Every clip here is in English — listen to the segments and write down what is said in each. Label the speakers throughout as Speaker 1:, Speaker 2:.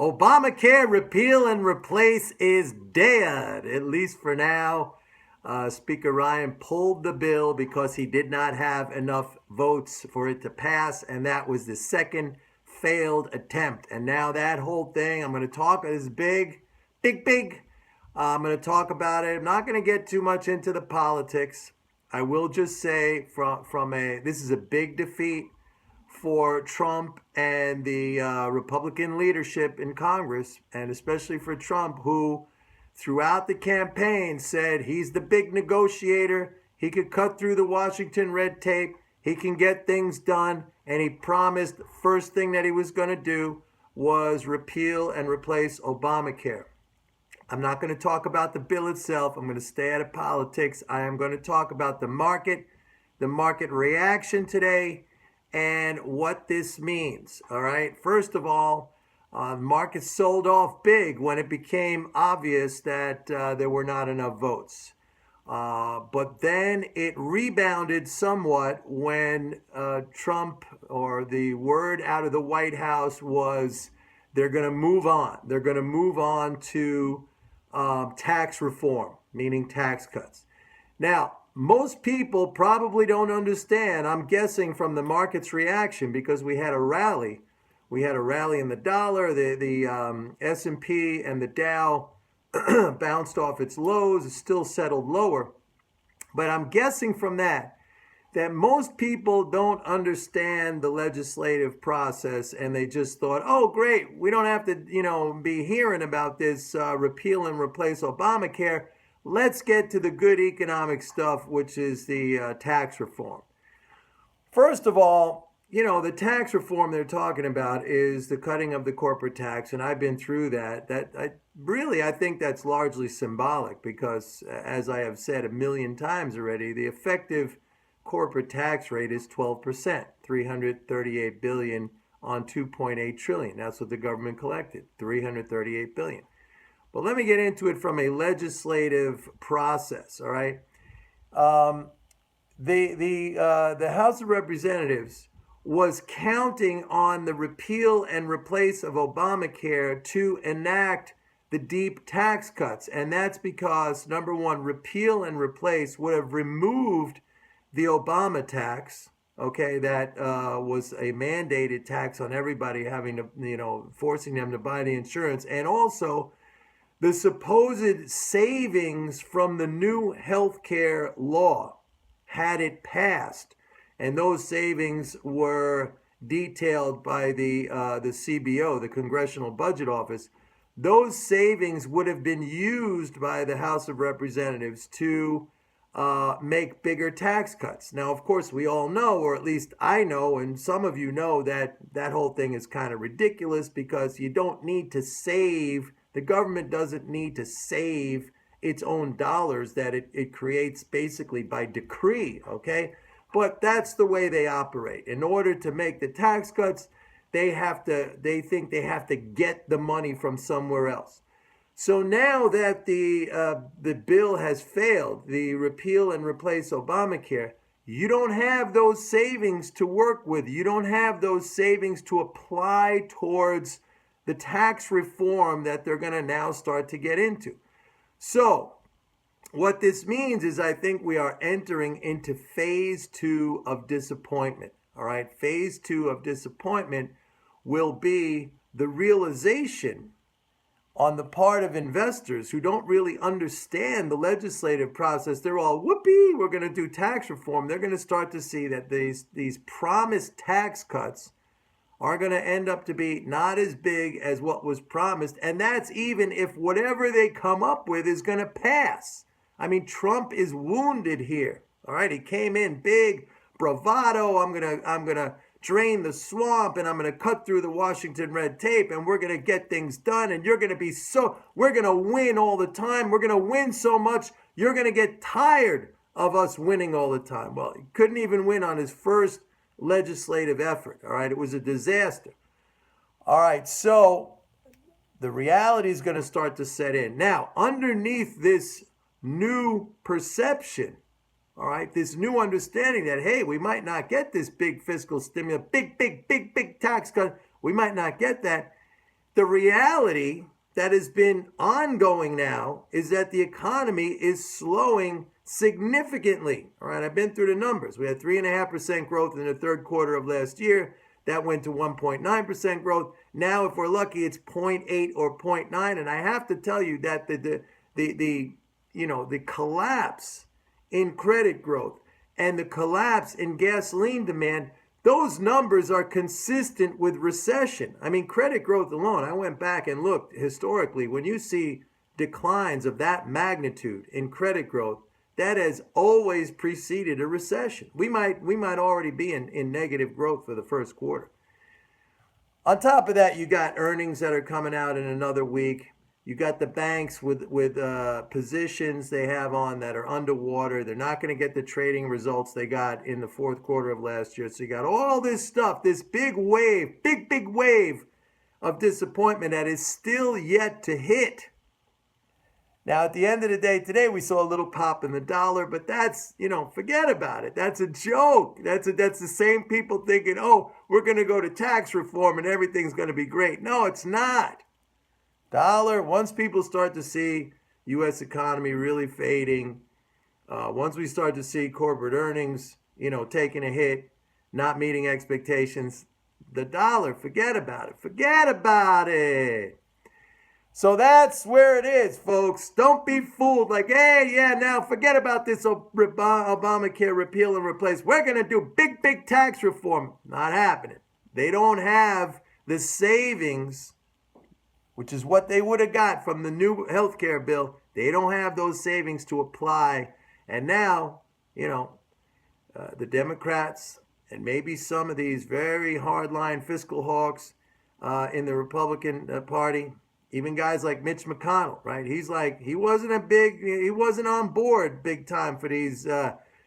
Speaker 1: Obamacare repeal and replace is dead, at least for now. Speaker Ryan pulled the bill because he did not have enough votes for it to pass, and that was the second failed attempt. And now that whole thing, I'm going to talk, is big. I'm going to talk about it. I'm not going to get too much into the politics. I will just say this is a big defeat for Trump and the Republican leadership in Congress, and especially for Trump, who throughout the campaign said he's the big negotiator, he could cut through the Washington red tape, he can get things done, and he promised the first thing that he was going to do was repeal and replace Obamacare. I'm not going to talk about the bill itself. I'm going to stay out of politics. I am going to talk about the market reaction today, and what this means. All right. First of all, the market sold off big when it became obvious that there were not enough votes. But then it rebounded somewhat when Trump, or the word out of the White House was they're going to move on. They're going to move on to tax reform, meaning tax cuts. Now, most people probably don't understand, I'm guessing from the market's reaction, because we had a rally. We had a rally in the dollar, the S&P and the Dow bounced off its lows, it's still settled lower. But I'm guessing from that most people don't understand the legislative process, and they just thought, oh, great, we don't have to, be hearing about this repeal and replace Obamacare. Let's get to the good economic stuff, which is the tax reform. First of all, the tax reform they're talking about is the cutting of the corporate tax, and I've been through that. I think that's largely symbolic because, as I have said a million times already, the effective corporate tax rate is 12%, $338 billion on $2.8 trillion. That's what the government collected, $338 billion. But let me get into it from a legislative process, all right? The House of Representatives was counting on the repeal and replace of Obamacare to enact the deep tax cuts. And that's because, number one, repeal and replace would have removed the Obama tax, okay, that was a mandated tax on everybody having to, forcing them to buy the insurance, and also the supposed savings from the new healthcare law, had it passed, and those savings were detailed by the CBO, the Congressional Budget Office. Those savings would have been used by the House of Representatives to make bigger tax cuts. Now, of course, we all know, or at least I know, and some of you know, that whole thing is kind of ridiculous because you don't need to save. The government doesn't need to save its own dollars that it creates basically by decree, okay? But that's the way they operate. In order to make the tax cuts, they think they have to get the money from somewhere else. So now that the bill has failed, the repeal and replace Obamacare, you don't have those savings to work with. You don't have those savings to apply towards the tax reform that they're going to now start to get into. So what this means is I think we are entering into phase 2 of disappointment. All right, phase 2 of disappointment will be the realization on the part of investors who don't really understand the legislative process. They're all, whoopee, we're going to do tax reform. They're going to start to see that these promised tax cuts are going to end up to be not as big as what was promised. And that's even if whatever they come up with is going to pass. I mean, Trump is wounded here. All right, he came in big, bravado. I'm gonna drain the swamp, and I'm gonna cut through the Washington red tape, and we're gonna get things done. And we're gonna win all the time. We're gonna win so much, you're gonna get tired of us winning all the time. Well, he couldn't even win on his first legislative effort. All right, it was a disaster. All right, so the reality is going to start to set in. Now, underneath this new perception, all right, this new understanding that, hey, we might not get this big fiscal stimulus, big tax cut, we might not get that. the reality that has been ongoing now is that the economy is slowing significantly. All right, I've been through the numbers. We had 3.5% growth in the third quarter of last year. That went to 1.9% growth. Now, if we're lucky, it's 0.8 or 0.9. And I have to tell you that the collapse in credit growth and the collapse in gasoline demand, those numbers are consistent with recession. I mean, credit growth alone, I went back and looked historically. When you see declines of that magnitude in credit growth, that has always preceded a recession. We might already be in negative growth for the first quarter. On top of that, you got earnings that are coming out in another week. You got the banks with positions they have on that are underwater. They're not going to get the trading results they got in the fourth quarter of last year. So you got all this stuff, this big wave of disappointment that is still yet to hit. Now, at the end of the day today, we saw a little pop in the dollar, but that's, forget about it. That's a joke. That's the same people thinking, oh, we're going to go to tax reform and everything's going to be great. No, it's not. Dollar, once people start to see U.S. economy really fading, once we start to see corporate earnings, taking a hit, not meeting expectations, the dollar, forget about it. Forget about it. So that's where it is, folks. Don't be fooled like, hey, yeah, now forget about this Obamacare repeal and replace. We're going to do big tax reform. Not happening. They don't have the savings, which is what they would have got from the new health care bill. They don't have those savings to apply. And now, the Democrats and maybe some of these very hardline fiscal hawks in the Republican Party, even guys like Mitch McConnell, right? He's like, he wasn't on board big time for these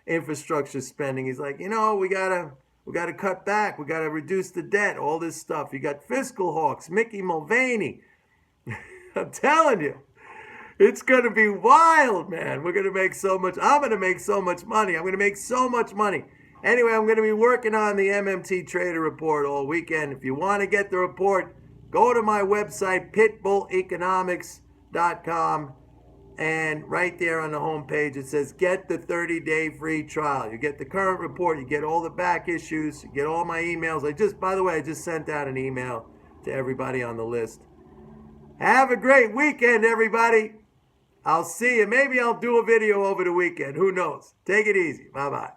Speaker 1: infrastructure spending. He's like, we gotta cut back. We gotta reduce the debt, all this stuff. You got fiscal hawks, Mickey Mulvaney. I'm telling you, it's going to be wild, man. We're going to make so much. I'm going to make so much money. I'm going to make so much money. Anyway, I'm going to be working on the MMT Trader Report all weekend. If you want to get the report, go to my website, pitbulleconomics.com. And right there on the homepage, it says, get the 30-day free trial. You get the current report. You get all the back issues. You get all my emails. By the way, I just sent out an email to everybody on the list. Have a great weekend, everybody. I'll see you. Maybe I'll do a video over the weekend. Who knows? Take it easy. Bye-bye.